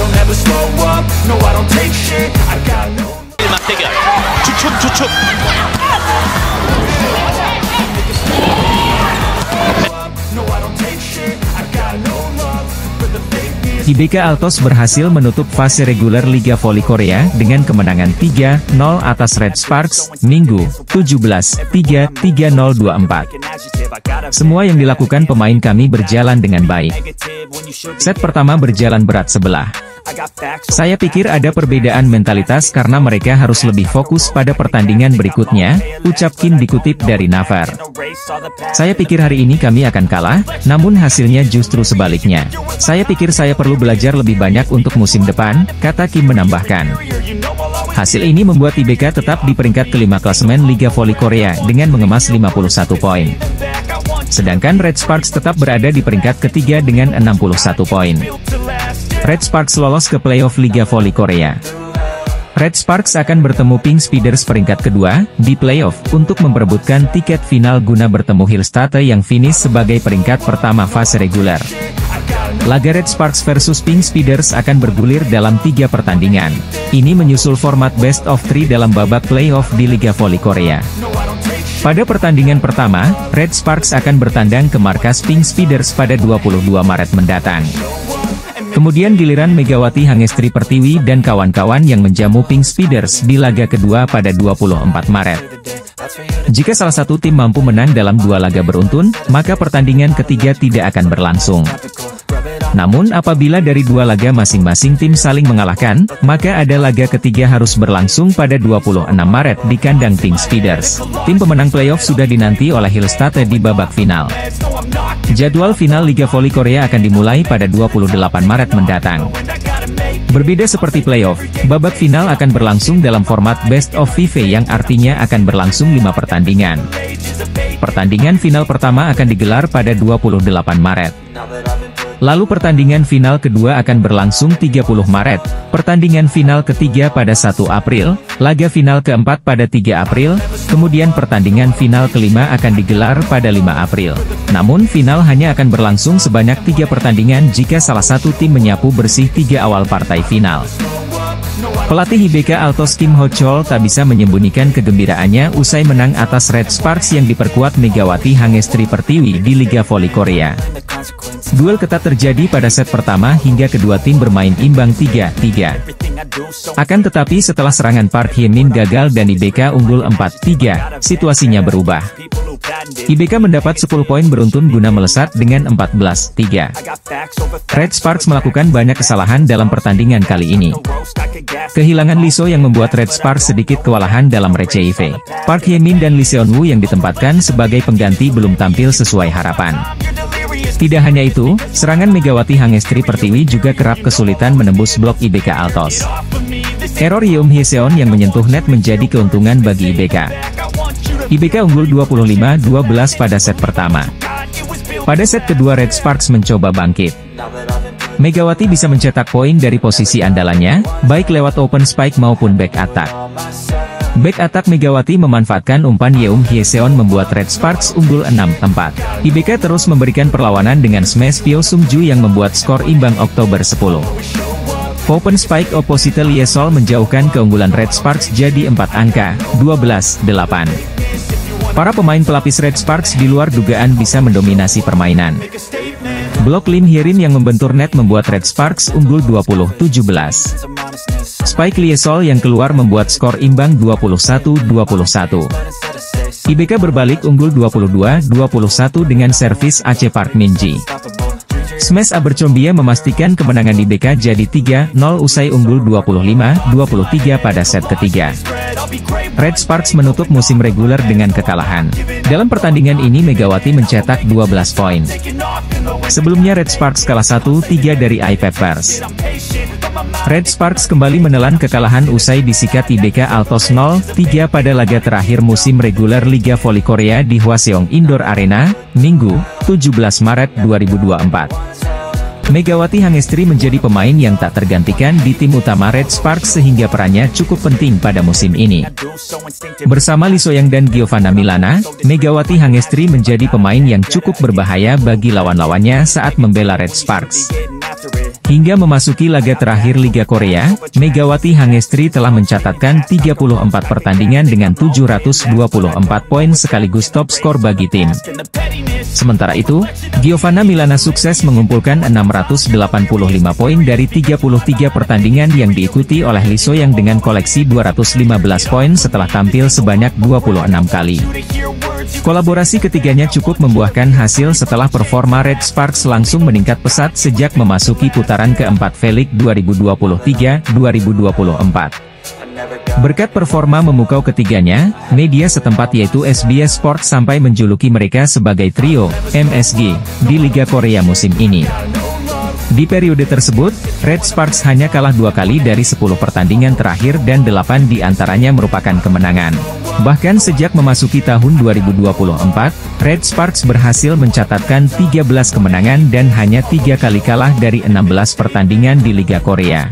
don't ever slow up, no I don't take shit, I got no. 맞대결 주축 No I don't take shit, I got no love for the fakeness. IBK Altos berhasil menutup fase reguler Liga Voli Korea dengan kemenangan 3-0 atas Red Sparks, Minggu, 17-3-3024. Semua yang dilakukan pemain kami berjalan dengan baik. Set pertama berjalan berat sebelah. Saya pikir ada perbedaan mentalitas karena mereka harus lebih fokus pada pertandingan berikutnya, ucap Kim dikutip dari Naver. Saya pikir hari ini kami akan kalah, namun hasilnya justru sebaliknya. Saya pikir saya perlu belajar lebih banyak untuk musim depan, kata Kim menambahkan. Hasil ini membuat IBK tetap di peringkat kelima klasemen Liga Voli Korea dengan mengemas 51 poin. Sedangkan Red Sparks tetap berada di peringkat ketiga dengan 61 poin. Red Sparks lolos ke playoff Liga Voli Korea. Red Sparks akan bertemu Pink Speeders peringkat kedua di playoff untuk memperebutkan tiket final guna bertemu Hillstate yang finish sebagai peringkat pertama fase reguler. Laga Red Sparks versus Pink Speeders akan bergulir dalam 3 pertandingan. Ini menyusul format best of 3 dalam babak playoff di Liga Voli Korea. Pada pertandingan pertama, Red Sparks akan bertandang ke markas Pink Speeders pada 22 Maret mendatang. Kemudian giliran Megawati Hangestri Pertiwi dan kawan-kawan yang menjamu Pink Speeders di laga kedua pada 24 Maret. Jika salah satu tim mampu menang dalam 2 laga beruntun, maka pertandingan ketiga tidak akan berlangsung. Namun apabila dari 2 laga masing-masing tim saling mengalahkan, maka ada laga ketiga harus berlangsung pada 26 Maret di kandang Pink Speeders. Tim pemenang playoff sudah dinanti oleh Hillstate di babak final. Jadwal final Liga Voli Korea akan dimulai pada 28 Maret mendatang. Berbeda seperti playoff, babak final akan berlangsung dalam format best of 5 yang artinya akan berlangsung 5 pertandingan. Pertandingan final pertama akan digelar pada 28 Maret. Lalu pertandingan final kedua akan berlangsung 30 Maret, pertandingan final ketiga pada 1 April, laga final keempat pada 3 April, kemudian pertandingan final kelima akan digelar pada 5 April. Namun final hanya akan berlangsung sebanyak 3 pertandingan jika salah satu tim menyapu bersih 3 awal partai final. Pelatih IBK Altos Kim Ho Chol tak bisa menyembunyikan kegembiraannya usai menang atas Red Sparks yang diperkuat Megawati Hangestri Pertiwi di Liga Voli Korea. Duel ketat terjadi pada set pertama hingga kedua tim bermain imbang 3-3. Akan tetapi setelah serangan Park Hye-min gagal dan IBK unggul 4-3, situasinya berubah. IBK mendapat 10 poin beruntun guna melesat dengan 14-3. Red Sparks melakukan banyak kesalahan dalam pertandingan kali ini. Kehilangan Lee So yang membuat Red Sparks sedikit kewalahan dalam RCIV. Park Hye-min dan Lee Seon-woo yang ditempatkan sebagai pengganti belum tampil sesuai harapan. Tidak hanya itu, serangan Megawati Hangestri Pertiwi juga kerap kesulitan menembus blok IBK Altos. Error Yeom Hye-seon yang menyentuh net menjadi keuntungan bagi IBK. IBK unggul 25-12 pada set pertama. Pada set kedua Red Sparks mencoba bangkit. Megawati bisa mencetak poin dari posisi andalannya, baik lewat open spike maupun back attack. Back attack Megawati memanfaatkan umpan Yeom Hye-seon membuat Red Sparks unggul 6-4. IBK terus memberikan perlawanan dengan smash Pyo Sung-ju yang membuat skor imbang Oktober 10. Open spike opposite Lee Sol menjauhkan keunggulan Red Sparks jadi 4 angka, 12-8. Para pemain pelapis Red Sparks di luar dugaan bisa mendominasi permainan. Blok Lim Hye-rin yang membentur net membuat Red Sparks unggul 20-17. Spike Lee Sol yang keluar membuat skor imbang 21-21. IBK berbalik unggul 22-21 dengan servis Ace Park Min-ji. Smash Abercrombie memastikan kemenangan IBK jadi 3-0 usai unggul 25-23 pada set ketiga. Red Sparks menutup musim reguler dengan kekalahan. Dalam pertandingan ini Megawati mencetak 12 poin. Sebelumnya Red Sparks kalah 1-3 dari iPeppers. Red Sparks kembali menelan kekalahan usai disikat IBK Altos 0-3 pada laga terakhir musim reguler Liga Voli Korea di Hwaseong Indoor Arena, Minggu, 17 Maret 2024. Megawati Hangestri menjadi pemain yang tak tergantikan di tim utama Red Sparks sehingga perannya cukup penting pada musim ini. Bersama Lee So-young dan Giovanna Milana, Megawati Hangestri menjadi pemain yang cukup berbahaya bagi lawan-lawannya saat membela Red Sparks. Hingga memasuki laga terakhir Liga Korea, Megawati Hangestri telah mencatatkan 34 pertandingan dengan 724 poin sekaligus top skor bagi tim. Sementara itu, Giovanna Milana sukses mengumpulkan 685 poin dari 33 pertandingan yang diikuti oleh Lee So-young dengan koleksi 215 poin setelah tampil sebanyak 26 kali. Kolaborasi ketiganya cukup membuahkan hasil setelah performa Red Sparks langsung meningkat pesat sejak memasuki putaran keempat V-League 2023-2024. Berkat performa memukau ketiganya, media setempat yaitu SBS Sport sampai menjuluki mereka sebagai trio MSG di Liga Korea musim ini. Di periode tersebut, Red Sparks hanya kalah 2 kali dari 10 pertandingan terakhir dan 8 diantaranya merupakan kemenangan. Bahkan sejak memasuki tahun 2024, Red Sparks berhasil mencatatkan 13 kemenangan dan hanya 3 kali kalah dari 16 pertandingan di Liga Korea.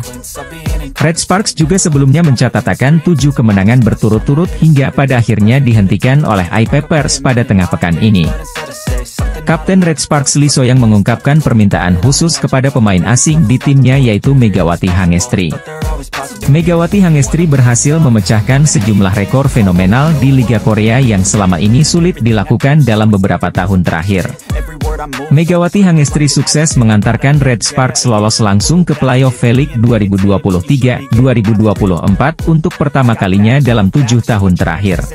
Red Sparks juga sebelumnya mencatatkan 7 kemenangan berturut-turut hingga pada akhirnya dihentikan oleh iPapers pada tengah pekan ini. Kapten Red Sparks Lee So-young mengungkapkan permintaan khusus kepada pemain asing di timnya yaitu Megawati Hangestri. Megawati Hangestri berhasil memecahkan sejumlah rekor fenomenal di Liga Korea yang selama ini sulit dilakukan dalam beberapa tahun terakhir. Megawati Hangestri sukses mengantarkan Red Sparks lolos langsung ke playoff V-League 2023-2024 untuk pertama kalinya dalam 7 tahun terakhir.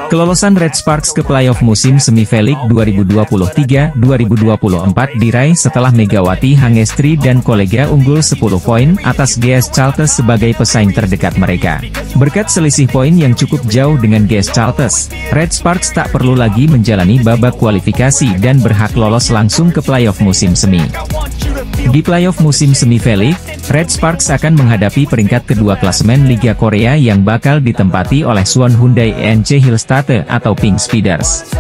Kelolosan Red Sparks ke playoff musim semi V-League 2023-2024 diraih setelah Megawati Hangestri dan kolega unggul 10 poin atas GS Chalters sebagai pesaing terdekat mereka. Berkat selisih poin yang cukup jauh dengan GS Chalters, Red Sparks tak perlu lagi menjalani babak kualifikasi dan berhak lolos langsung ke playoff musim semi. Di playoff musim semi V-League, Red Sparks akan menghadapi peringkat kedua klasemen Liga Korea yang bakal ditempati oleh Suwon Hyundai ENC Hillstate atau Pink Speeders.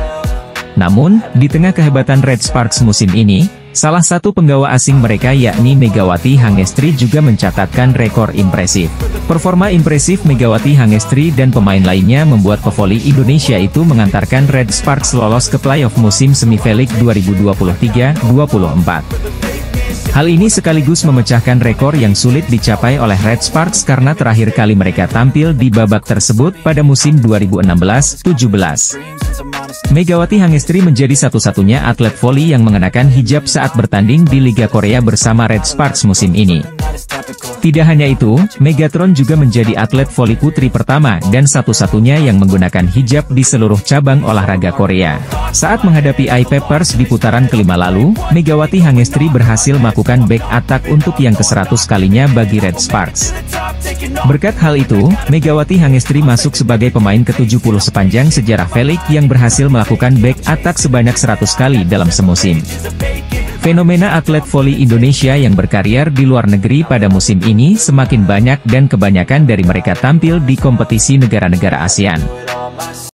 Namun, di tengah kehebatan Red Sparks musim ini, salah satu penggawa asing mereka yakni Megawati Hangestri juga mencatatkan rekor impresif. Performa impresif Megawati Hangestri dan pemain lainnya membuat pevoli Indonesia itu mengantarkan Red Sparks lolos ke playoff musim semi V-League 2023-2024. Hal ini sekaligus memecahkan rekor yang sulit dicapai oleh Red Sparks karena terakhir kali mereka tampil di babak tersebut pada musim 2016-17. Megawati Hangestri menjadi satu-satunya atlet voli yang mengenakan hijab saat bertanding di Liga Korea bersama Red Sparks musim ini. Tidak hanya itu, Megatron juga menjadi atlet voli putri pertama dan satu-satunya yang menggunakan hijab di seluruh cabang olahraga Korea. Saat menghadapi iPapers di putaran kelima lalu, Megawati Hangestri berhasil melakukan back attack untuk yang ke-100 kalinya bagi Red Sparks. Berkat hal itu, Megawati Hangestri masuk sebagai pemain ke-70 sepanjang sejarah V-League yang berhasil melakukan back attack sebanyak 100 kali dalam semusim. Fenomena atlet voli Indonesia yang berkarir di luar negeri pada musim ini semakin banyak dan kebanyakan dari mereka tampil di kompetisi negara-negara ASEAN.